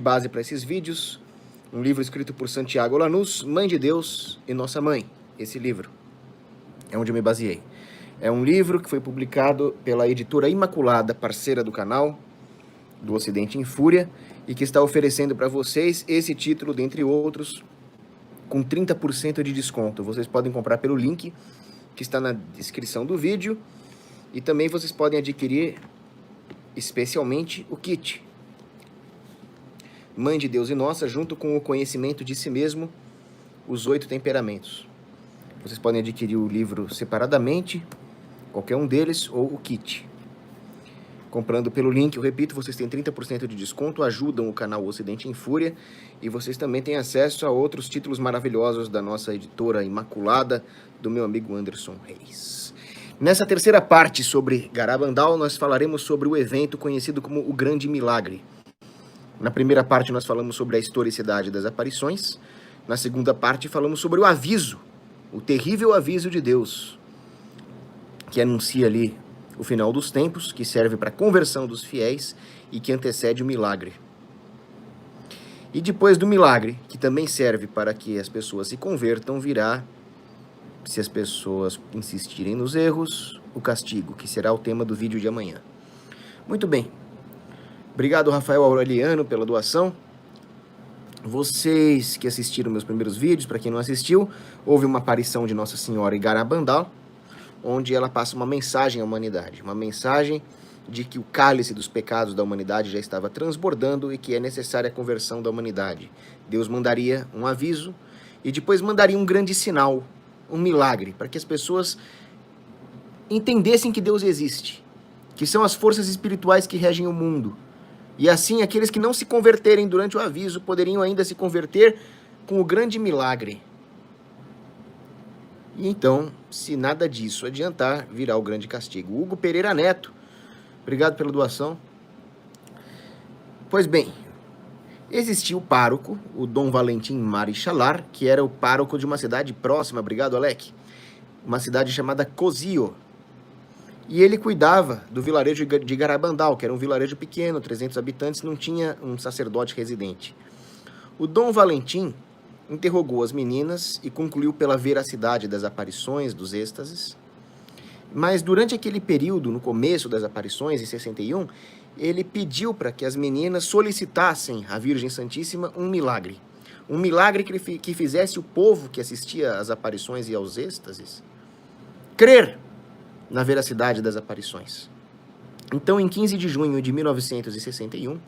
Base para esses vídeos, um livro escrito por Santiago Lanús, Mãe de Deus e Nossa Mãe. Esse livro é onde eu me baseei. É um livro que foi publicado pela editora Imaculada, parceira do canal, do Ocidente em Fúria, e que está oferecendo para vocês esse título, dentre outros, com 30% de desconto. Vocês podem comprar pelo link que está na descrição do vídeo, e também vocês podem adquirir especialmente o kit Mãe de Deus e Nossa, junto com o conhecimento de si mesmo, os 8 temperamentos. Vocês podem adquirir o livro separadamente, qualquer um deles, ou o kit. Comprando pelo link, eu repito, vocês têm 30% de desconto, ajudam o canal Ocidente em Fúria, e vocês também têm acesso a outros títulos maravilhosos da nossa editora Imaculada, do meu amigo Anderson Reis. Nessa terceira parte sobre Garabandal, nós falaremos sobre o evento conhecido como o Grande Milagre. Na primeira parte nós falamos sobre a historicidade das aparições. Na segunda parte falamos sobre o aviso, o terrível aviso de Deus, que anuncia ali o final dos tempos, que serve para a conversão dos fiéis e que antecede o milagre. E depois do milagre, que também serve para que as pessoas se convertam, virá, se as pessoas insistirem nos erros, o castigo, que será o tema do vídeo de amanhã. Muito bem. Obrigado, Rafael Aureliano, pela doação. Vocês que assistiram meus primeiros vídeos, para quem não assistiu, houve uma aparição de Nossa Senhora em Garabandal, onde ela passa uma mensagem à humanidade. Uma mensagem de que o cálice dos pecados da humanidade já estava transbordando e que é necessária a conversão da humanidade. Deus mandaria um aviso e depois mandaria um grande sinal, um milagre, para que as pessoas entendessem que Deus existe, que são as forças espirituais que regem o mundo. E assim, aqueles que não se converterem durante o aviso poderiam ainda se converter com o grande milagre. E então, se nada disso adiantar, virá o grande castigo. Hugo Pereira Neto, obrigado pela doação. Pois bem, existia o pároco, o Dom Valentim Marichalar, que era o pároco de uma cidade próxima, obrigado, Alec, uma cidade chamada Cozio. E ele cuidava do vilarejo de Garabandal, que era um vilarejo pequeno, 300 habitantes, não tinha um sacerdote residente. O Dom Valentim interrogou as meninas e concluiu pela veracidade das aparições, dos êxtases. Mas durante aquele período, no começo das aparições, em 61, ele pediu para que as meninas solicitassem à Virgem Santíssima um milagre. Um milagre que fizesse o povo que assistia às aparições e aos êxtases crer na veracidade das aparições. Então, em 15 de junho de 1961,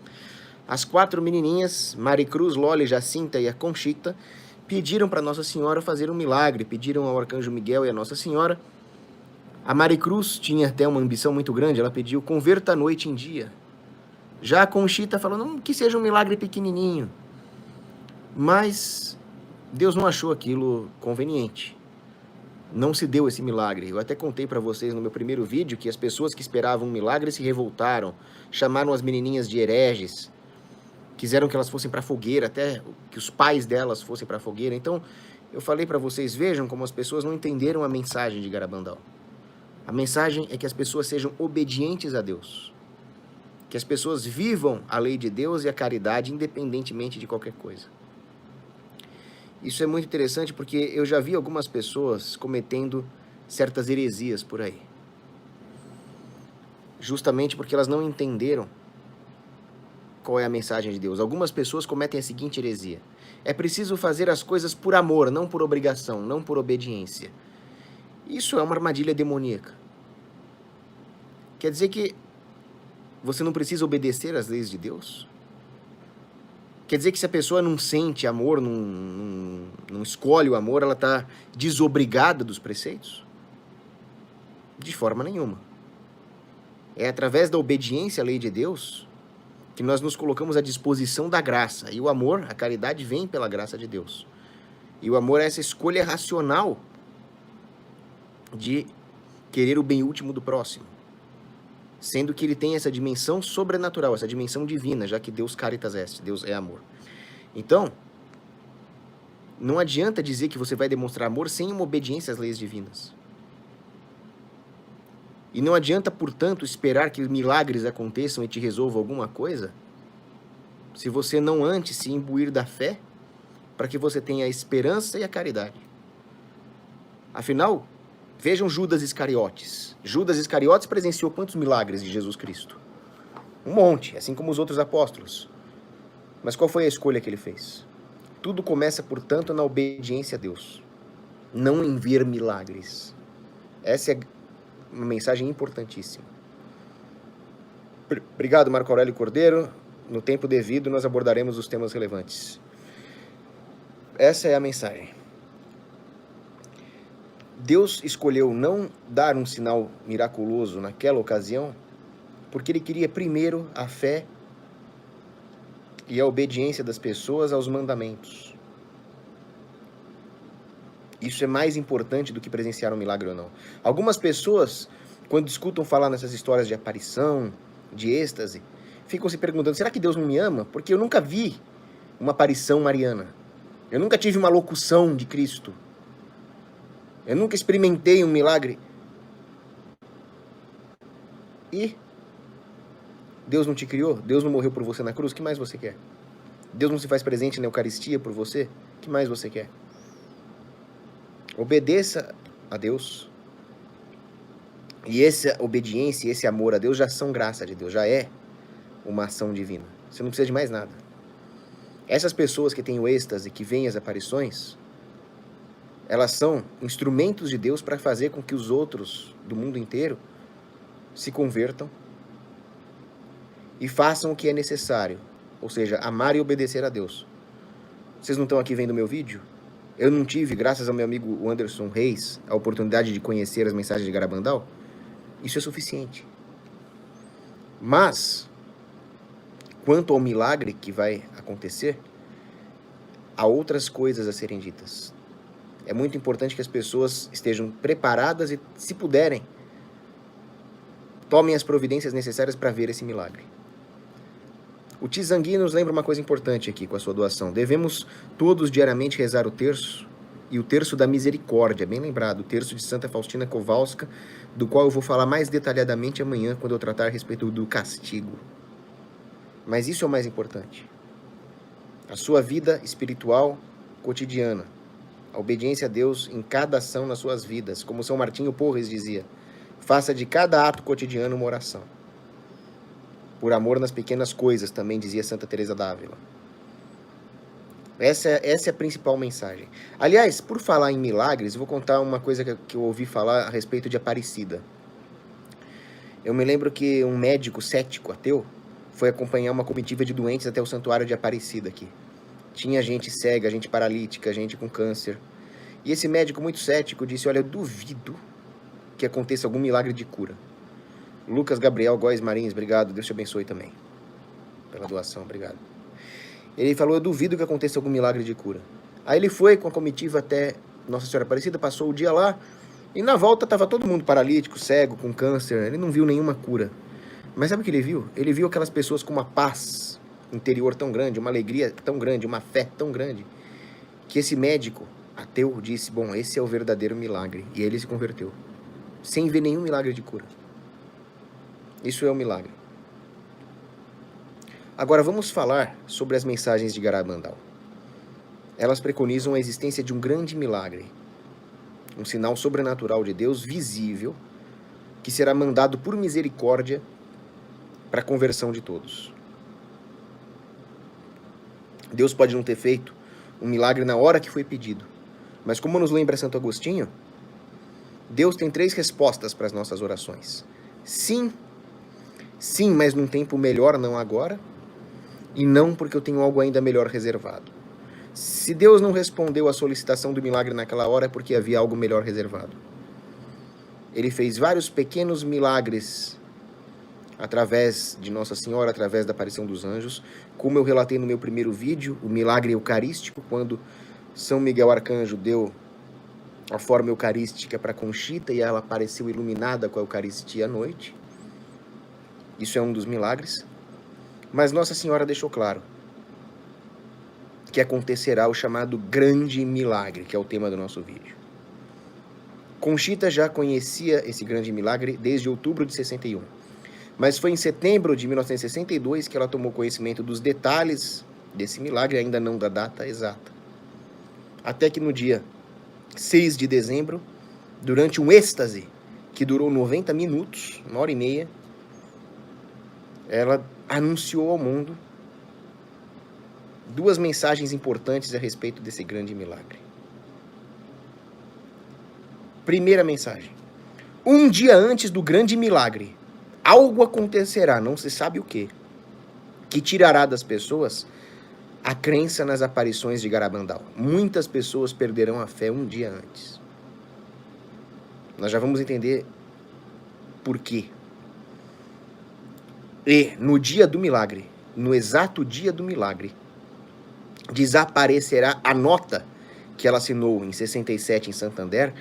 as 4 menininhas, Maricruz, Loli, Jacinta e a Conchita, pediram para Nossa Senhora fazer um milagre, pediram ao Arcanjo Miguel e a Nossa Senhora. A Maricruz tinha até uma ambição muito grande, ela pediu, converta a noite em dia. Já a Conchita falou, não, que seja um milagre pequenininho. Mas Deus não achou aquilo conveniente. Não se deu esse milagre. Eu até contei para vocês no meu primeiro vídeo que as pessoas que esperavam um milagre se revoltaram, chamaram as menininhas de hereges, quiseram que elas fossem para a fogueira, até que os pais delas fossem para a fogueira. Então, eu falei para vocês, vejam como as pessoas não entenderam a mensagem de Garabandal. A mensagem é que as pessoas sejam obedientes a Deus, que as pessoas vivam a lei de Deus e a caridade independentemente de qualquer coisa. Isso é muito interessante porque eu já vi algumas pessoas cometendo certas heresias por aí. Justamente porque elas não entenderam qual é a mensagem de Deus. Algumas pessoas cometem a seguinte heresia. É preciso fazer as coisas por amor, não por obrigação, não por obediência. Isso é uma armadilha demoníaca. Quer dizer que você não precisa obedecer às leis de Deus? Quer dizer que se a pessoa não sente amor, não escolhe o amor, ela está desobrigada dos preceitos? De forma nenhuma. É através da obediência à lei de Deus que nós nos colocamos à disposição da graça. E o amor, a caridade, vem pela graça de Deus. E o amor é essa escolha racional de querer o bem último do próximo. Sendo que ele tem essa dimensão sobrenatural, essa dimensão divina, já que Deus caritas est, Deus é amor. Então, não adianta dizer que você vai demonstrar amor sem uma obediência às leis divinas. E não adianta, portanto, esperar que milagres aconteçam e te resolvam alguma coisa se você não antes se imbuir da fé, para que você tenha a esperança e a caridade. Afinal, vejam Judas Iscariotes. Judas Iscariotes presenciou quantos milagres de Jesus Cristo? Um monte, assim como os outros apóstolos. Mas qual foi a escolha que ele fez? Tudo começa, portanto, na obediência a Deus, não em ver milagres. Essa é uma mensagem importantíssima. Obrigado, Marco Aurélio Cordeiro. No tempo devido, nós abordaremos os temas relevantes. Essa é a mensagem. Deus escolheu não dar um sinal miraculoso naquela ocasião, porque ele queria primeiro a fé e a obediência das pessoas aos mandamentos. Isso é mais importante do que presenciar um milagre ou não. Algumas pessoas, quando escutam falar nessas histórias de aparição, de êxtase, ficam se perguntando, será que Deus não me ama? Porque eu nunca vi uma aparição mariana. Eu nunca tive uma locução de Cristo. Eu nunca experimentei um milagre. E Deus não te criou? Deus não morreu por você na cruz? O que mais você quer? Deus não se faz presente na Eucaristia por você? O que mais você quer? Obedeça a Deus. E essa obediência e esse amor a Deus já são graça de Deus, já é uma ação divina. Você não precisa de mais nada. Essas pessoas que têm o êxtase, que veem as aparições, elas são instrumentos de Deus para fazer com que os outros do mundo inteiro se convertam e façam o que é necessário, ou seja, amar e obedecer a Deus. Vocês não estão aqui vendo meu vídeo? Eu não tive, graças ao meu amigo Anderson Reis, a oportunidade de conhecer as mensagens de Garabandal? Isso é suficiente. Mas, quanto ao milagre que vai acontecer, há outras coisas a serem ditas. É muito importante que as pessoas estejam preparadas e, se puderem, tomem as providências necessárias para ver esse milagre. O Tizangui nos lembra uma coisa importante aqui com a sua doação. Devemos todos diariamente rezar o terço, e o terço da misericórdia, bem lembrado, o terço de Santa Faustina Kowalska, do qual eu vou falar mais detalhadamente amanhã, quando eu tratar a respeito do castigo. Mas isso é o mais importante. A sua vida espiritual cotidiana, a obediência a Deus em cada ação nas suas vidas, como São Martinho Porres dizia, faça de cada ato cotidiano uma oração. Por amor nas pequenas coisas, também dizia Santa Teresa d'Ávila. Essa é a principal mensagem. Aliás, por falar em milagres, vou contar uma coisa que eu ouvi falar a respeito de Aparecida. Eu me lembro que um médico cético, ateu, foi acompanhar uma comitiva de doentes até o santuário de Aparecida aqui. Tinha gente cega, gente paralítica, gente com câncer. E esse médico muito cético disse, olha, eu duvido que aconteça algum milagre de cura. Lucas Gabriel Góes Marins, obrigado, Deus te abençoe também pela doação, obrigado. Ele falou, eu duvido que aconteça algum milagre de cura. Aí ele foi com a comitiva até Nossa Senhora Aparecida, passou o dia lá, e na volta estava todo mundo paralítico, cego, com câncer, ele não viu nenhuma cura. Mas sabe o que ele viu? Ele viu aquelas pessoas com uma paz interior tão grande, uma alegria tão grande, uma fé tão grande, que esse médico ateu disse, bom, esse é o verdadeiro milagre. E ele se converteu, sem ver nenhum milagre de cura. Isso é um milagre. Agora vamos falar sobre as mensagens de Garabandal. Elas preconizam a existência de um grande milagre, um sinal sobrenatural de Deus visível, que será mandado por misericórdia para a conversão de todos. Deus pode não ter feito um milagre na hora que foi pedido, mas como nos lembra Santo Agostinho, Deus tem 3 respostas para as nossas orações. Sim, sim, mas num tempo melhor, não agora, e não porque eu tenho algo ainda melhor reservado. Se Deus não respondeu à solicitação do milagre naquela hora, é porque havia algo melhor reservado. Ele fez vários pequenos milagres através de Nossa Senhora, através da aparição dos anjos, como eu relatei no meu primeiro vídeo, o milagre eucarístico, quando São Miguel Arcanjo deu a forma eucarística para Conchita e ela apareceu iluminada com a Eucaristia à noite. Isso é um dos milagres. Mas Nossa Senhora deixou claro que acontecerá o chamado grande milagre, que é o tema do nosso vídeo. Conchita já conhecia esse grande milagre desde outubro de 61. Mas foi em setembro de 1962 que ela tomou conhecimento dos detalhes desse milagre, ainda não da data exata. Até que no dia 6 de dezembro, durante um êxtase que durou 90 minutos, 1h30, ela anunciou ao mundo 2 mensagens importantes a respeito desse grande milagre. Primeira mensagem: um dia antes do grande milagre, algo acontecerá, não se sabe o que tirará das pessoas a crença nas aparições de Garabandal. Muitas pessoas perderão a fé um dia antes. Nós já vamos entender por quê. E no dia do milagre, no exato dia do milagre, desaparecerá a nota que ela assinou em 67 em Santander,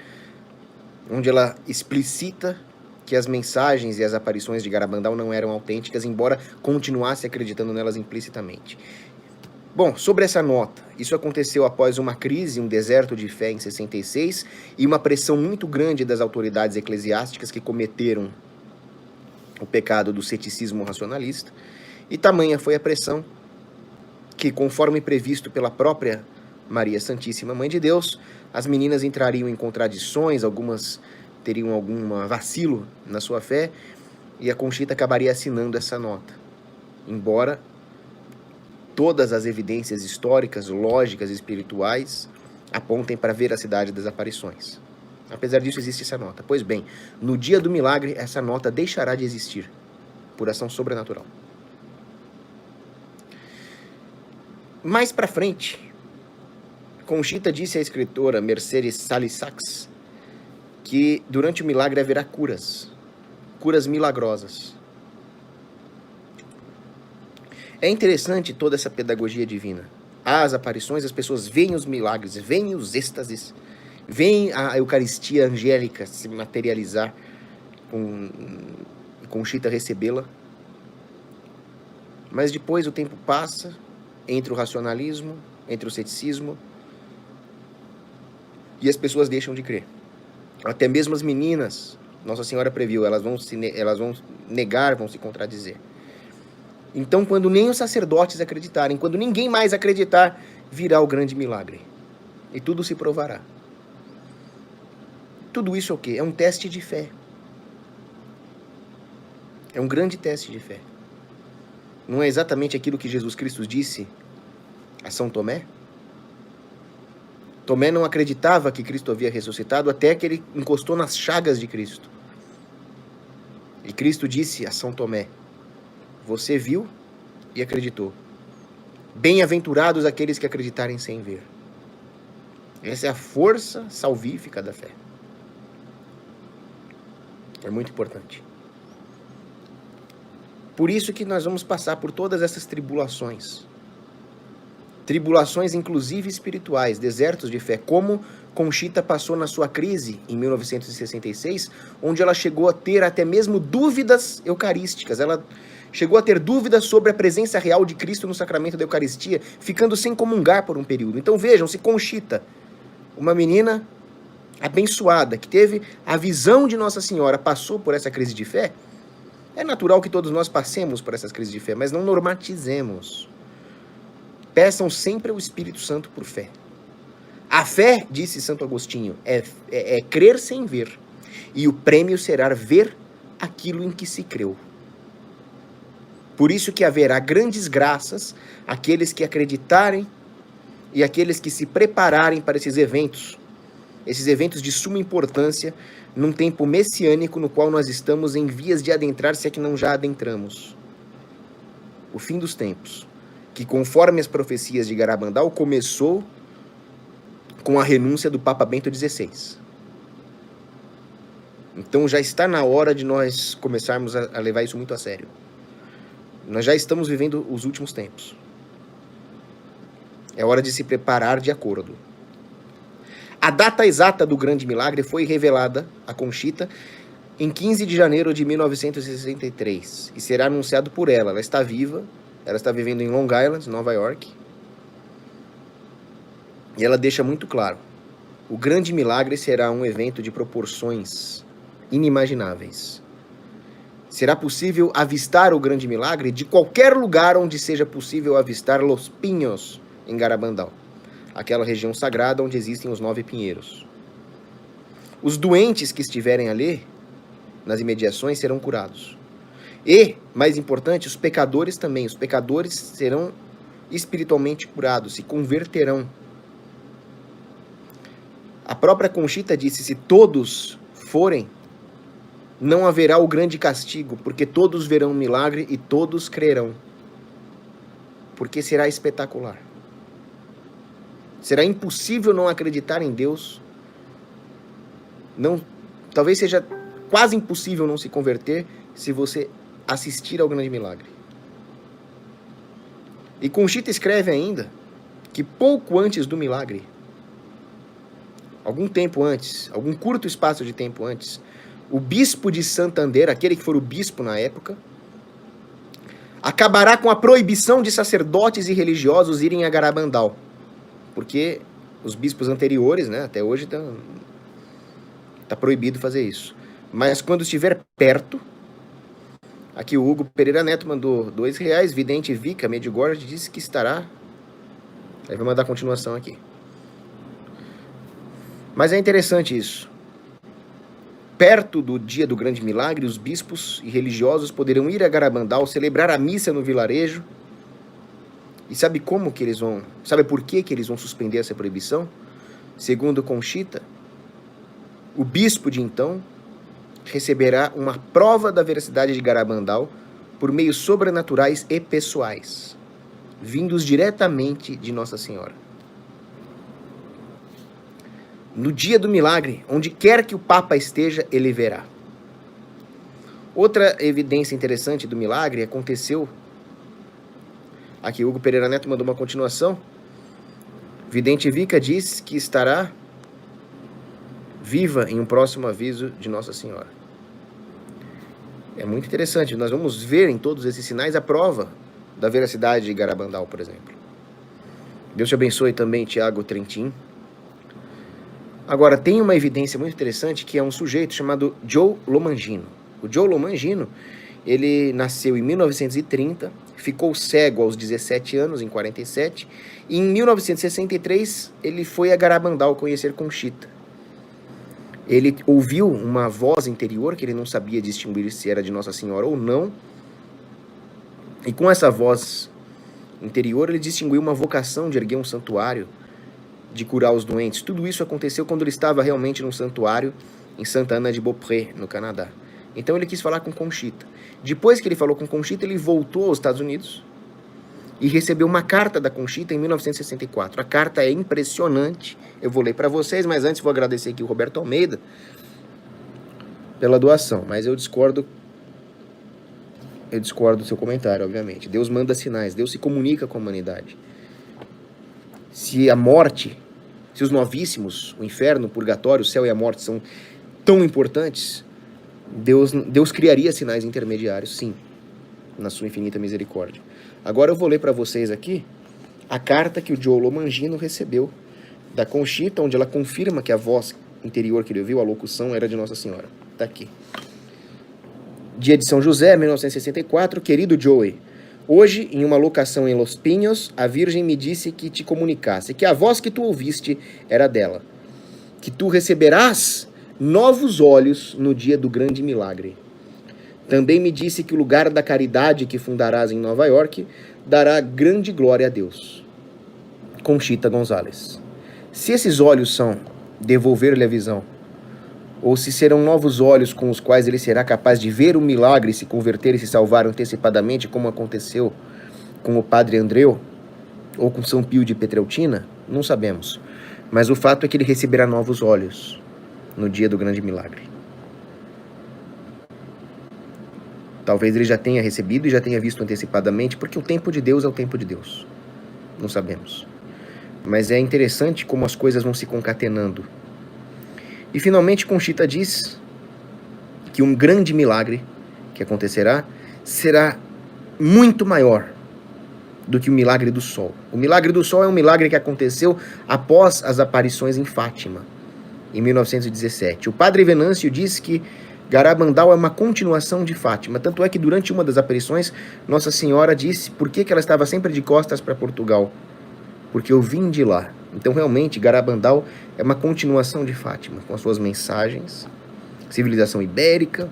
onde ela explicita que as mensagens e as aparições de Garabandal não eram autênticas, embora continuasse acreditando nelas implicitamente. Bom, sobre essa nota, isso aconteceu após uma crise, um deserto de fé em 66, e uma pressão muito grande das autoridades eclesiásticas que cometeram o pecado do ceticismo racionalista, e tamanha foi a pressão que, conforme previsto pela própria Maria Santíssima Mãe de Deus, as meninas entrariam em contradições, algumas teriam algum vacilo na sua fé, e a Conchita acabaria assinando essa nota. Embora todas as evidências históricas, lógicas e espirituais apontem para a veracidade das aparições. Apesar disso, existe essa nota. Pois bem, no dia do milagre, essa nota deixará de existir, por ação sobrenatural. Mais para frente, Conchita disse à escritora Mercedes Sally-Sachs que durante o milagre haverá curas milagrosas. É interessante toda essa pedagogia divina. As aparições, as pessoas veem os milagres, veem os êxtases, veem a Eucaristia angélica se materializar, Conchita recebê-la. Mas depois o tempo passa, entre o racionalismo, entre o ceticismo, e as pessoas deixam de crer. Até mesmo as meninas, Nossa Senhora previu, elas vão negar, vão se contradizer. Então, quando nem os sacerdotes acreditarem, quando ninguém mais acreditar, virá o grande milagre. E tudo se provará. Tudo isso é o quê? É um teste de fé. É um grande teste de fé. Não é exatamente aquilo que Jesus Cristo disse a São Tomé? Tomé não acreditava que Cristo havia ressuscitado até que ele encostou nas chagas de Cristo. E Cristo disse a São Tomé: você viu e acreditou. Bem-aventurados aqueles que acreditarem sem ver. Essa é a força salvífica da fé. É muito importante. Por isso que nós vamos passar por todas essas tribulações. Tribulações, inclusive espirituais, desertos de fé, como Conchita passou na sua crise em 1966, onde ela chegou a ter até mesmo dúvidas eucarísticas. Ela chegou a ter dúvidas sobre a presença real de Cristo no sacramento da Eucaristia, ficando sem comungar por um período. Então vejam, se Conchita, uma menina abençoada, que teve a visão de Nossa Senhora, passou por essa crise de fé, é natural que todos nós passemos por essas crises de fé, mas não normatizemos. Peçam sempre ao Espírito Santo por fé. A fé, disse Santo Agostinho, é crer sem ver. E o prêmio será ver aquilo em que se creu. Por isso que haverá grandes graças àqueles que acreditarem e àqueles que se prepararem para esses eventos de suma importância, num tempo messiânico no qual nós estamos em vias de adentrar, se é que não já adentramos. O fim dos tempos, que conforme as profecias de Garabandal, começou com a renúncia do Papa Bento XVI. Então já está na hora de nós começarmos a levar isso muito a sério. Nós já estamos vivendo os últimos tempos. É hora de se preparar de acordo. A data exata do grande milagre foi revelada a Conchita em 15 de janeiro de 1963 e será anunciado por ela. Ela está viva, ela está vivendo em Long Island, Nova York. E ela deixa muito claro: o grande milagre será um evento de proporções inimagináveis. será possível avistar o grande milagre de qualquer lugar onde seja possível avistar Los Pinhos, em Garabandal, aquela região sagrada onde existem os 9 pinheiros. Os doentes que estiverem ali, nas imediações, serão curados. E, mais importante, os pecadores também. Os pecadores serão espiritualmente curados, se converterão. A própria Conchita disse, se todos forem, não haverá o grande castigo, porque todos verão o milagre e todos crerão. Porque será espetacular. Será impossível não acreditar em Deus. Não, talvez seja quase impossível não se converter se você assistir ao grande milagre. E Conchita escreve ainda que pouco antes do milagre, algum tempo antes, algum curto espaço de tempo antes, o bispo de Santander, aquele que for o bispo na época, acabará com a proibição de sacerdotes e religiosos irem a Garabandal. Porque os bispos anteriores, né, até hoje tá proibido fazer isso. Mas quando estiver perto, aqui o Hugo Pereira Neto mandou R$2, Vidente Vika Medjugorje disse que estará. Aí vai mandar continuação aqui. Mas é interessante isso. Perto do dia do grande milagre, os bispos e religiosos poderão ir a Garabandal, celebrar a missa no vilarejo. E sabe como que eles vão... Sabe por que eles vão suspender essa proibição? Segundo Conchita, o bispo de então receberá uma prova da veracidade de Garabandal por meios sobrenaturais e pessoais, vindos diretamente de Nossa Senhora. No dia do milagre, onde quer que o Papa esteja, ele verá. Outra evidência interessante do milagre aconteceu... Aqui, Hugo Pereira Neto mandou uma continuação. Vidente Vika diz que estará viva em um próximo aviso de Nossa Senhora. É muito interessante. Nós vamos ver em todos esses sinais a prova da veracidade de Garabandal, por exemplo. Deus te abençoe também, Tiago Trentin. Agora, tem uma evidência muito interessante que é um sujeito chamado Joe Lomangino. O Joe Lomangino, ele nasceu em 1930, ficou cego aos 17 anos, em 47, e em 1963 ele foi a Garabandal conhecer Conchita. Ele ouviu uma voz interior que ele não sabia distinguir se era de Nossa Senhora ou não, e com essa voz interior ele distinguiu uma vocação de erguer um santuário, de curar os doentes. Tudo isso aconteceu quando ele estava realmente num santuário em Santa Ana de Beaupré, no Canadá. Então ele quis falar com Conchita. Depois que ele falou com Conchita, ele voltou aos Estados Unidos e recebeu uma carta da Conchita em 1964. A carta é impressionante. Eu vou ler para vocês, mas antes vou agradecer aqui o Roberto Almeida pela doação. Mas eu discordo do seu comentário, obviamente. Deus manda sinais, Deus se comunica com a humanidade. Se a morte, se os novíssimos, o inferno, o purgatório, o céu e a morte são tão importantes, Deus criaria sinais intermediários, sim, na sua infinita misericórdia. Agora eu vou ler para vocês aqui a carta que o Joe Lomangino recebeu da Conchita, onde ela confirma que a voz interior que ele ouviu, a locução, era de Nossa Senhora. Está aqui. Dia de São José, 1964, querido Joey, hoje, em uma locação em Los Pinhos, a Virgem me disse que te comunicasse que a voz que tu ouviste era dela, que tu receberás novos olhos no dia do grande milagre. Também me disse que o lugar da caridade que fundarás em Nova York dará grande glória a Deus. Conchita Gonzalez. Se esses olhos são devolver-lhe a visão, ou se serão novos olhos com os quais ele será capaz de ver o milagre, se converter e se salvar antecipadamente, como aconteceu com o padre Andreu, ou com São Pio de Petreutina, não sabemos. Mas o fato é que ele receberá novos olhos no dia do grande milagre. Talvez ele já tenha recebido e já tenha visto antecipadamente, porque o tempo de Deus é o tempo de Deus. Não sabemos. Mas é interessante como as coisas vão se concatenando. E finalmente Conchita diz que um grande milagre que acontecerá será muito maior do que o milagre do sol. O milagre do sol é um milagre que aconteceu após as aparições em Fátima, em 1917. O padre Venâncio diz que Garabandal é uma continuação de Fátima. Tanto é que durante uma das aparições, Nossa Senhora disse por que ela estava sempre de costas para Portugal. Porque eu vim de lá. Então, realmente, Garabandal é uma continuação de Fátima, com as suas mensagens, civilização ibérica,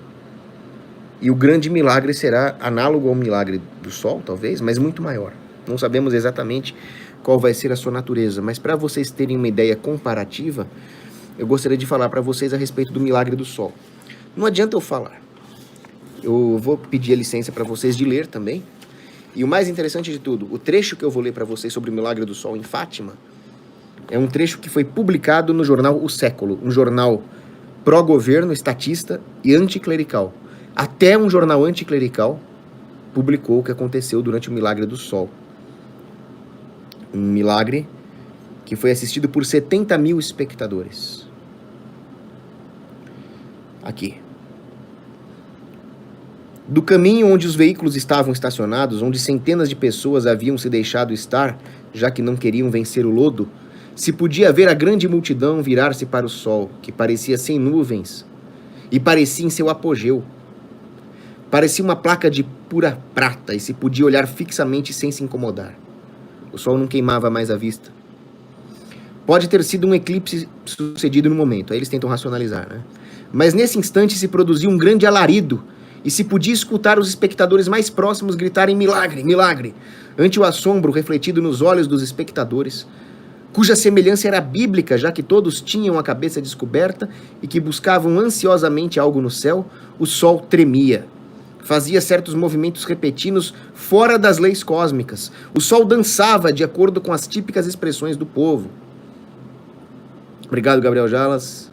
e o grande milagre será análogo ao milagre do Sol, talvez, mas muito maior. Não sabemos exatamente qual vai ser a sua natureza, mas para vocês terem uma ideia comparativa, eu gostaria de falar para vocês a respeito do milagre do Sol. Não adianta eu falar. Eu vou pedir a licença para vocês de ler também. E o mais interessante de tudo, o trecho que eu vou ler para vocês sobre o milagre do Sol em Fátima é um trecho que foi publicado no jornal O Século, um jornal pró-governo, estatista e anticlerical. Até um jornal anticlerical publicou o que aconteceu durante o milagre do Sol. Um milagre que foi assistido por 70 mil espectadores. Aqui. Do caminho onde os veículos estavam estacionados, onde centenas de pessoas haviam se deixado estar, já que não queriam vencer o lodo, se podia ver a grande multidão virar-se para o sol, que parecia sem nuvens, e parecia em seu apogeu. Parecia uma placa de pura prata, e se podia olhar fixamente sem se incomodar. O sol não queimava mais a vista. Pode ter sido um eclipse sucedido no momento, aí eles tentam racionalizar, né? Mas nesse instante se produziu um grande alarido, e se podia escutar os espectadores mais próximos gritarem milagre, milagre, ante o assombro refletido nos olhos dos espectadores, cuja semelhança era bíblica, já que todos tinham a cabeça descoberta e que buscavam ansiosamente algo no céu. O sol tremia, fazia certos movimentos repentinos fora das leis cósmicas. O sol dançava de acordo com as típicas expressões do povo. Obrigado, Gabriel Jalas.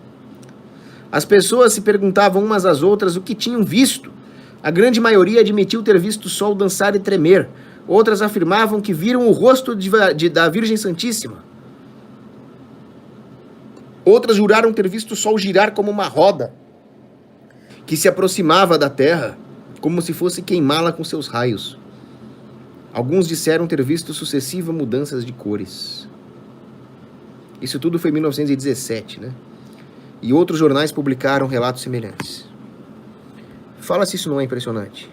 As pessoas se perguntavam umas às outras o que tinham visto. A grande maioria admitiu ter visto o sol dançar e tremer. Outras afirmavam que viram o rosto da Virgem Santíssima. Outras juraram ter visto o sol girar como uma roda, que se aproximava da terra, como se fosse queimá-la com seus raios. Alguns disseram ter visto sucessivas mudanças de cores. Isso tudo foi em 1917, né? E outros jornais publicaram relatos semelhantes. Fala se isso não é impressionante.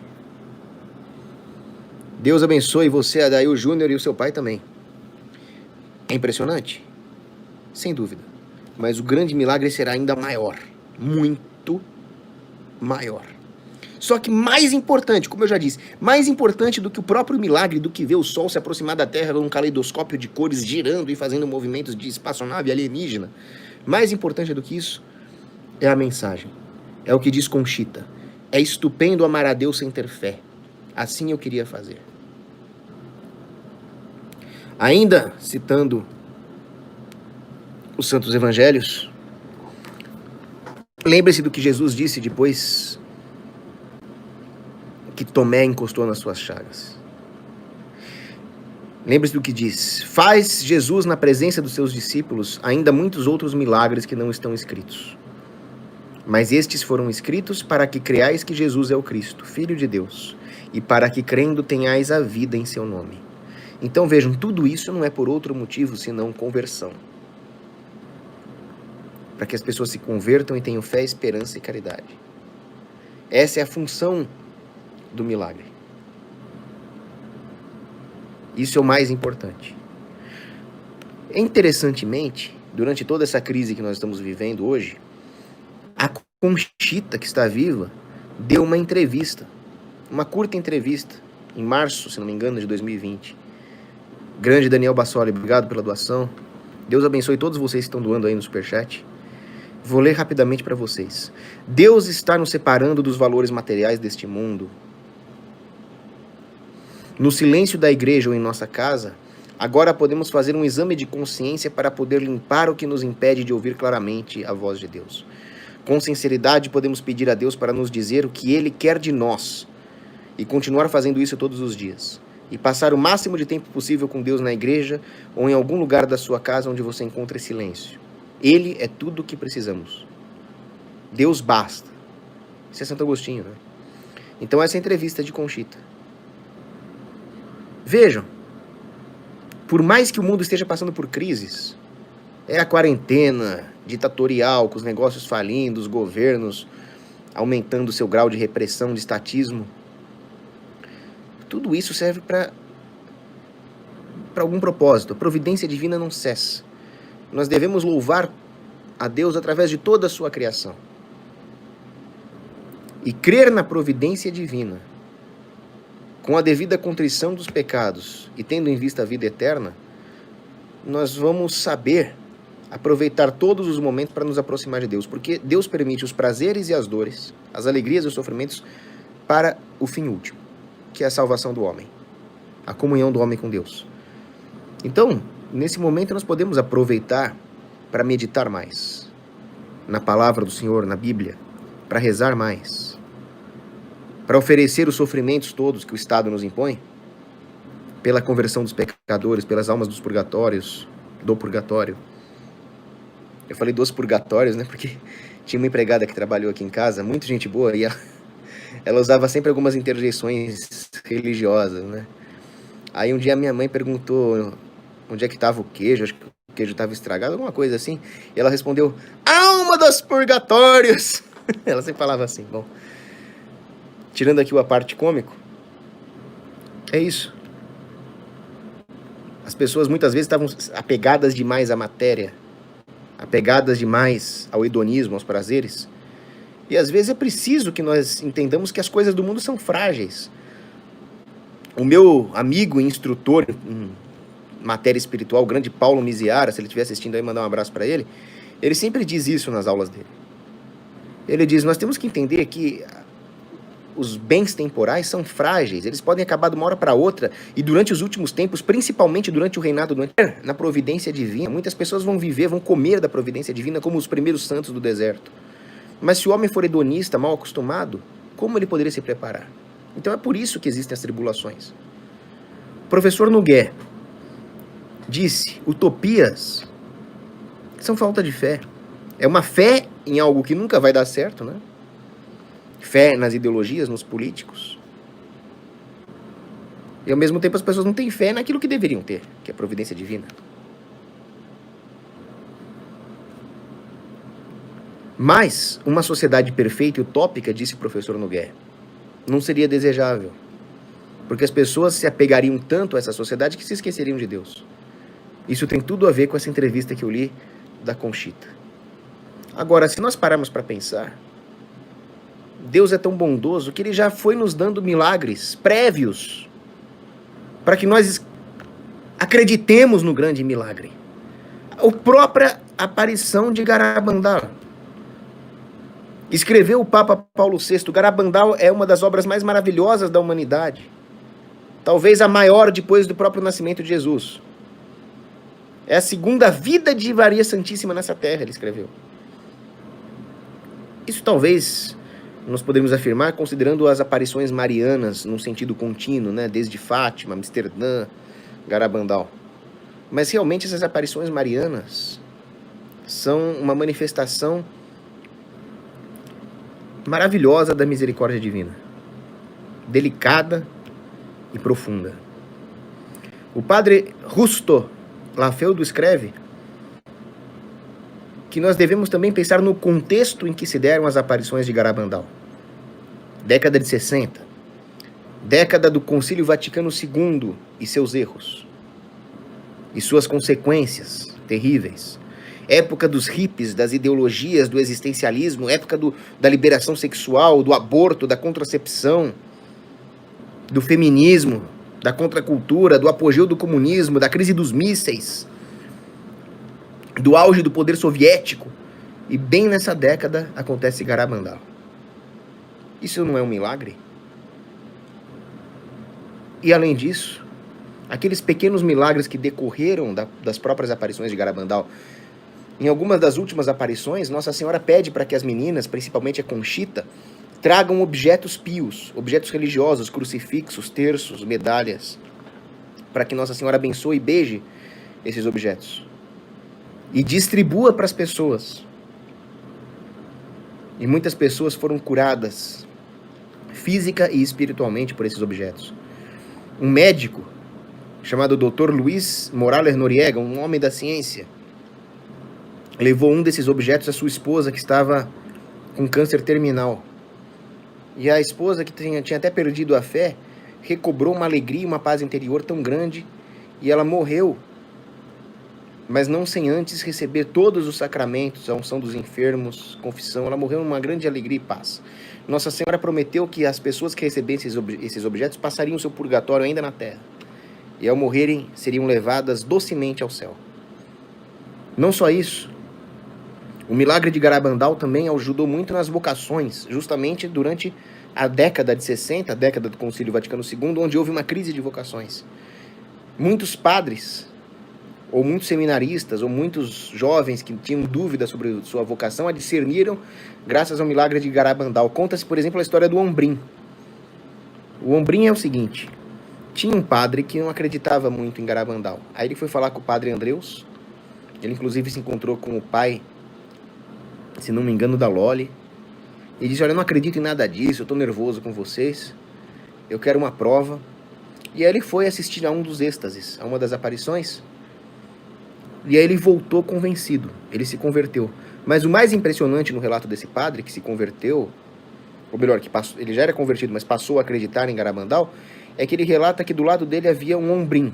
Deus abençoe você, Adail Júnior, e o seu pai também. É impressionante? Sem dúvida. Mas o grande milagre será ainda maior. Muito maior. Só que mais importante, como eu já disse, mais importante do que o próprio milagre, do que ver o sol se aproximar da Terra num caleidoscópio de cores girando e fazendo movimentos de espaçonave alienígena, mais importante do que isso é a mensagem. É o que diz Conchita. É estupendo amar a Deus sem ter fé. Assim eu queria fazer. Ainda citando os Santos Evangelhos, lembre-se do que Jesus disse depois que Tomé encostou nas suas chagas. Lembre-se do que diz. Faz Jesus na presença dos seus discípulos ainda muitos outros milagres que não estão escritos. Mas estes foram escritos para que creais que Jesus é o Cristo, Filho de Deus, e para que crendo tenhais a vida em seu nome. Então vejam, tudo isso não é por outro motivo senão conversão. Para que as pessoas se convertam e tenham fé, esperança e caridade. Essa é a função do milagre. Isso é o mais importante. Interessantemente, durante toda essa crise que nós estamos vivendo hoje, a Conchita, que está viva, deu uma entrevista, uma curta entrevista, em março, se não me engano, de 2020. Grande Daniel Bassoli, obrigado pela doação. Deus abençoe todos vocês que estão doando aí no Superchat. Vou ler rapidamente para vocês. Deus está nos separando dos valores materiais deste mundo. No silêncio da igreja ou em nossa casa, agora podemos fazer um exame de consciência para poder limpar o que nos impede de ouvir claramente a voz de Deus. Com sinceridade, podemos pedir a Deus para nos dizer o que Ele quer de nós e continuar fazendo isso todos os dias. E passar o máximo de tempo possível com Deus na igreja ou em algum lugar da sua casa onde você encontre silêncio. Ele é tudo o que precisamos. Deus basta. Isso é Santo Agostinho, né? Então essa é a entrevista de Conchita. Vejam, por mais que o mundo esteja passando por crises, é a quarentena ditatorial, com os negócios falindo, os governos aumentando o seu grau de repressão, de estatismo. Tudo isso serve para algum propósito. A providência divina não cessa. Nós devemos louvar a Deus através de toda a sua criação. E crer na providência divina, com a devida contrição dos pecados e tendo em vista a vida eterna, nós vamos saber aproveitar todos os momentos para nos aproximar de Deus, porque Deus permite os prazeres e as dores, as alegrias e os sofrimentos para o fim último, que é a salvação do homem, a comunhão do homem com Deus. Então, nesse momento nós podemos aproveitar para meditar mais na palavra do Senhor, na Bíblia, para rezar mais, para oferecer os sofrimentos todos que o Estado nos impõe, pela conversão dos pecadores, pelas almas dos purgatórios, do purgatório. Eu falei dos purgatórios, né? Porque tinha uma empregada que trabalhou aqui em casa, muito gente boa, e ela usava sempre algumas interjeições religiosas, né? Aí um dia minha mãe perguntou onde é que estava o queijo, acho que o queijo estava estragado, alguma coisa assim, e ela respondeu, alma dos purgatórios! Ela sempre falava assim, bom. Tirando aqui o a parte cômico, é isso. As pessoas muitas vezes estavam apegadas demais à matéria, apegadas demais ao hedonismo, aos prazeres. E às vezes é preciso que nós entendamos que as coisas do mundo são frágeis. O meu amigo e instrutor em matéria espiritual, o grande Paulo Miziara, se ele estiver assistindo aí, mandar um abraço para ele, ele sempre diz isso nas aulas dele. Ele diz, nós temos que entender que os bens temporais são frágeis, eles podem acabar de uma hora para outra, e durante os últimos tempos, principalmente durante o reinado na providência divina, muitas pessoas vão viver, vão comer da providência divina como os primeiros santos do deserto. Mas se o homem for hedonista, mal acostumado, como ele poderia se preparar? Então é por isso que existem as tribulações. O professor Nogué disse, utopias são falta de fé. É uma fé em algo que nunca vai dar certo, né? Fé nas ideologias, nos políticos. E ao mesmo tempo as pessoas não têm fé naquilo que deveriam ter, que é a providência divina. Mas uma sociedade perfeita e utópica, disse o professor Nogué, não seria desejável. Porque as pessoas se apegariam tanto a essa sociedade que se esqueceriam de Deus. Isso tem tudo a ver com essa entrevista que eu li da Conchita. Agora, se nós pararmos para pensar, Deus é tão bondoso que Ele já foi nos dando milagres prévios para que nós acreditemos no grande milagre. A própria aparição de Garabandal. Escreveu o Papa Paulo VI, Garabandal é uma das obras mais maravilhosas da humanidade. Talvez a maior depois do próprio nascimento de Jesus. É a segunda vida de Maria Santíssima nessa terra, ele escreveu. Isso talvez nós podemos afirmar considerando as aparições marianas num sentido contínuo, né? Desde Fátima, Amsterdã, Garabandal. Mas realmente essas aparições marianas são uma manifestação maravilhosa da misericórdia divina, delicada e profunda. O padre Justo Lafeudo escreve que nós devemos também pensar no contexto em que se deram as aparições de Garabandal. Década de 60, década do Concílio Vaticano II e seus erros, e suas consequências terríveis. Época dos hippies, das ideologias, do existencialismo, época da liberação sexual, do aborto, da contracepção, do feminismo, da contracultura, do apogeu do comunismo, da crise dos mísseis, do auge do poder soviético. E bem nessa década acontece Garabandal. Isso não é um milagre? E além disso, aqueles pequenos milagres que decorreram das próprias aparições de Garabandal. Em algumas das últimas aparições, Nossa Senhora pede para que as meninas, principalmente a Conchita, tragam objetos pios, objetos religiosos, crucifixos, terços, medalhas, para que Nossa Senhora abençoe e beije esses objetos e distribua para as pessoas. E muitas pessoas foram curadas física e espiritualmente por esses objetos. Um médico chamado Dr. Luiz Morales Noriega, um homem da ciência, levou um desses objetos à sua esposa que estava com câncer terminal. E a esposa, que tinha até perdido a fé, recobrou uma alegria e uma paz interior tão grande, e ela morreu, mas não sem antes receber todos os sacramentos, a unção dos enfermos, confissão. Ela morreu numa grande alegria e paz. Nossa Senhora prometeu que as pessoas que recebessem esses objetos passariam o seu purgatório ainda na terra, e ao morrerem seriam levadas docemente ao céu. Não só isso, o milagre de Garabandal também ajudou muito nas vocações, justamente durante a década de 60, a década do Concílio Vaticano II, onde houve uma crise de vocações. Muitos padres, ou muitos seminaristas, ou muitos jovens que tinham dúvidas sobre sua vocação, a discerniram graças ao milagre de Garabandal. Conta-se, por exemplo, a história do Ombrim. O Ombrim é o seguinte: tinha um padre que não acreditava muito em Garabandal. Aí ele foi falar com o padre Andreus. Ele inclusive se encontrou com o pai, se não me engano, da Loli. E disse: olha, eu não acredito em nada disso, eu estou nervoso com vocês, eu quero uma prova. E aí ele foi assistir a um dos êxtases, a uma das aparições. E aí ele voltou convencido, ele se converteu. Mas o mais impressionante no relato desse padre que se converteu, ou melhor, ele já era convertido, mas passou a acreditar em Garabandal, é que ele relata que do lado dele havia um Ombrim,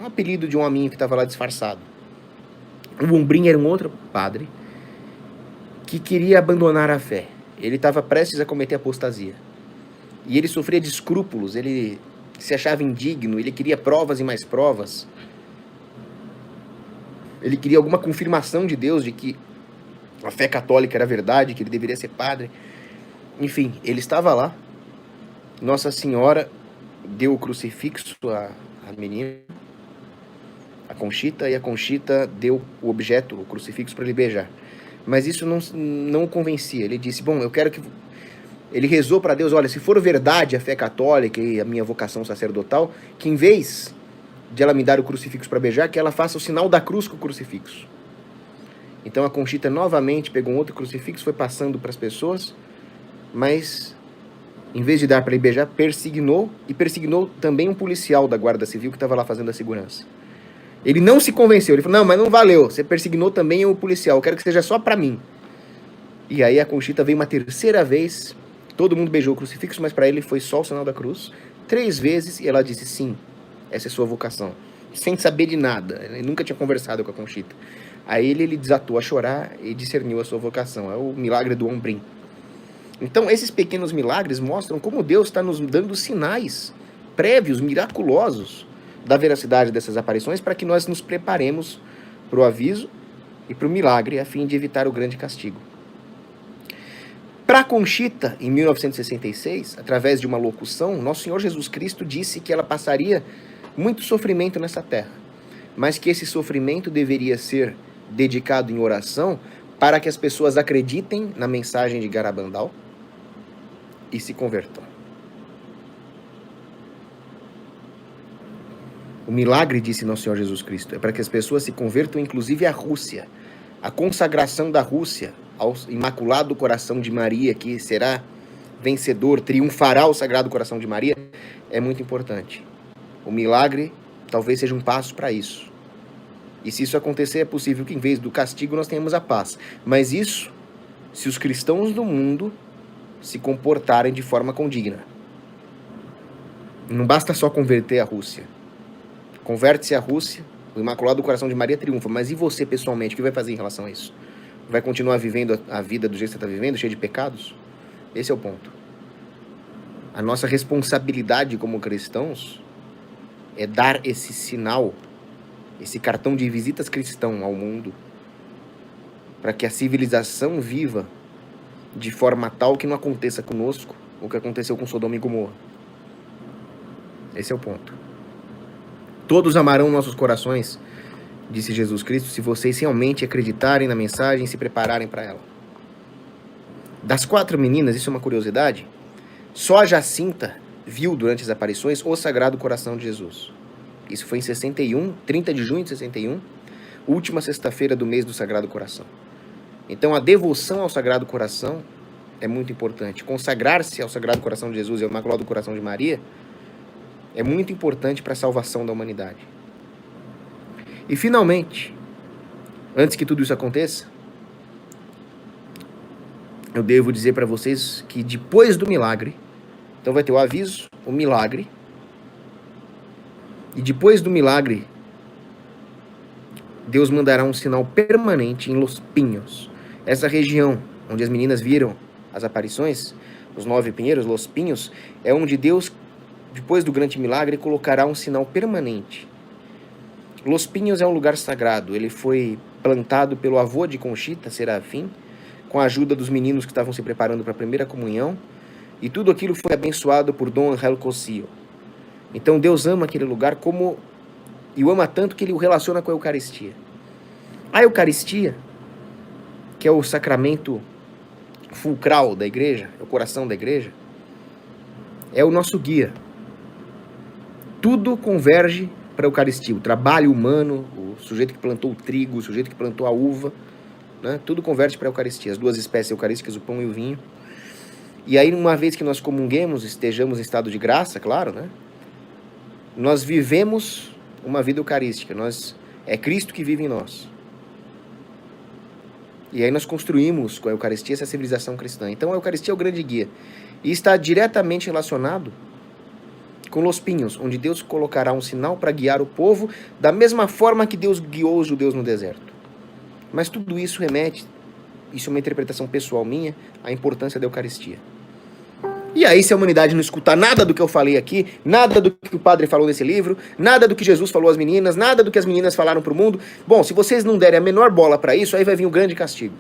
um apelido de um hominho que estava lá disfarçado. O Ombrim era um outro padre que queria abandonar a fé. Ele estava prestes a cometer apostasia. E ele sofria de escrúpulos, ele se achava indigno, ele queria provas e mais provas. Ele queria alguma confirmação de Deus de que a fé católica era verdade, que ele deveria ser padre. Enfim, ele estava lá. Nossa Senhora deu o crucifixo à menina, a Conchita, e a Conchita deu o objeto, o crucifixo, para ele beijar. Mas isso não o convencia. Ele disse: bom, eu quero que... Ele rezou para Deus: olha, se for verdade a fé católica e a minha vocação sacerdotal, que em vez de ela me dar o crucifixo para beijar, que ela faça o sinal da cruz com o crucifixo. Então a Conchita novamente pegou um outro crucifixo, foi passando para as pessoas, mas em vez de dar para ele beijar, persignou, e persignou também um policial da Guarda Civil que estava lá fazendo a segurança. Ele não se convenceu, ele falou: não, mas não valeu, você persignou também o policial, eu quero que seja só para mim. E aí a Conchita veio uma terceira vez, todo mundo beijou o crucifixo, mas para ele foi só o sinal da cruz, 3 vezes, e ela disse: sim, essa é sua vocação, sem saber de nada. Ele nunca tinha conversado com a Conchita. Aí ele desatou a chorar e discerniu a sua vocação. É o milagre do Ombrim. Então esses pequenos milagres mostram como Deus está nos dando sinais prévios, miraculosos, da veracidade dessas aparições, para que nós nos preparemos para o aviso e para o milagre, a fim de evitar o grande castigo. Para Conchita, em 1966, através de uma locução, Nosso Senhor Jesus Cristo disse que ela passaria muito sofrimento nessa terra, mas que esse sofrimento deveria ser dedicado em oração para que as pessoas acreditem na mensagem de Garabandal e se convertam. O milagre, disse Nosso Senhor Jesus Cristo, é para que as pessoas se convertam, inclusive a Rússia. A consagração da Rússia ao Imaculado Coração de Maria, que será vencedor, triunfará o Sagrado Coração de Maria, é muito importante. O milagre talvez seja um passo para isso. E se isso acontecer, é possível que em vez do castigo nós tenhamos a paz. Mas isso, se os cristãos do mundo se comportarem de forma condigna. Não basta só converter a Rússia. Converte-se a Rússia, o Imaculado Coração de Maria triunfa. Mas e você, pessoalmente, o que vai fazer em relação a isso? Vai continuar vivendo a vida do jeito que você está vivendo, cheio de pecados? Esse é o ponto. A nossa responsabilidade como cristãos é dar esse sinal, esse cartão de visitas cristão ao mundo, para que a civilização viva de forma tal que não aconteça conosco o que aconteceu com Sodoma e Gomorra. Esse é o ponto. Todos amarão nossos corações, disse Jesus Cristo, se vocês realmente acreditarem na mensagem e se prepararem para ela. Das 4 meninas, isso é uma curiosidade, só a Jacinta viu durante as aparições o Sagrado Coração de Jesus. Isso foi em 61, 30 de junho de 61, última sexta-feira do mês do Sagrado Coração. Então a devoção ao Sagrado Coração é muito importante. Consagrar-se ao Sagrado Coração de Jesus e ao Imaculado Coração de Maria é muito importante para a salvação da humanidade. E finalmente, antes que tudo isso aconteça, eu devo dizer para vocês que depois do milagre, Então vai ter o aviso, o milagre, e depois do milagre, Deus mandará um sinal permanente em Los Pinhos. Essa região onde as meninas viram as aparições, os 9 pinheiros, Los Pinhos, é onde Deus, depois do grande milagre, colocará um sinal permanente. Los Pinhos é um lugar sagrado. Ele foi plantado pelo avô de Conchita, Serafim, com a ajuda dos meninos que estavam se preparando para a primeira comunhão, e tudo aquilo foi abençoado por Dom Angel Cosío. Então Deus ama aquele lugar e o ama tanto que ele o relaciona com a Eucaristia. A Eucaristia, que é o sacramento fulcral da igreja, é o coração da igreja, é o nosso guia. Tudo converge para a Eucaristia. O trabalho humano, o sujeito que plantou o trigo, o sujeito que plantou a uva, né? Tudo converge para a Eucaristia. As 2 espécies eucarísticas, o pão e o vinho. E aí, uma vez que nós comunguemos, estejamos em estado de graça, claro, né? Nós vivemos uma vida eucarística. É Cristo que vive em nós. E aí nós construímos com a Eucaristia essa civilização cristã. Então a Eucaristia é o grande guia. E está diretamente relacionado com Los Pinhos, onde Deus colocará um sinal para guiar o povo da mesma forma que Deus guiou os judeus no deserto. Mas tudo isso remete, isso é uma interpretação pessoal minha, à importância da Eucaristia. E aí, se a humanidade não escutar nada do que eu falei aqui, nada do que o padre falou nesse livro, nada do que Jesus falou às meninas, nada do que as meninas falaram para o mundo, bom, se vocês não derem a menor bola para isso, aí vai vir um grande castigo.